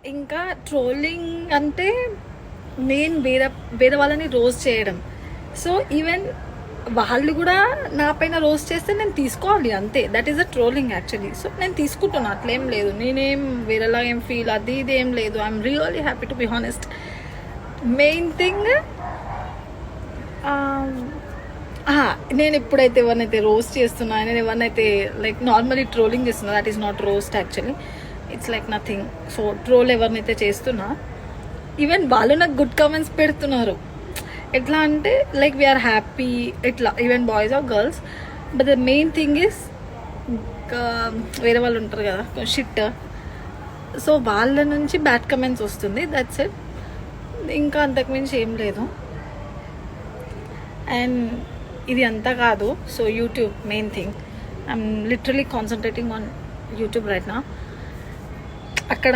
ఇంకా ట్రోలింగ్ అంటే నేను వేరే వేరే వాళ్ళని రోస్ట్ చేయడం. సో ఈవెన్ వాళ్ళు కూడా నా పైన రోస్ట్ చేస్తే నేను తీసుకోవాలి అంతే. That is a trolling actually. So నేను తీసుకుంటున్నా, అట్లేం లేదు. నేనేం వేరేలా ఏం ఫీల్ అది ఇది ఏం లేదు. I'm really happy to be honest. Main thing నేను ఎప్పుడైతే ఎవరినైతే రోస్ట్ చేస్తున్నా, నేను ఎవరినైతే లైక్ నార్మలీ ట్రోలింగ్ చేస్తున్నా, that is not roast actually. It's like nothing. So troll ఎవరినైతే చేస్తున్నా, ఈవెన్ వాళ్ళు నాకు గుడ్ కామెంట్స్ పెడుతున్నారు. ఎట్లా అంటే లైక్ వీఆర్ హ్యాపీ ఇట్లా, even boys or girls. But the main thing is వేరే వాళ్ళు ఉంటారు కదా షిట్. సో వాళ్ళ నుంచి బ్యాడ్ కమెంట్స్ వస్తుంది, దట్స్ ఇట్. ఇంకా అంతకుమించి ఏం లేదు. అండ్ ఇది అంతా కాదు. So YouTube main thing. I'm literally concentrating on YouTube right now. అక్కడ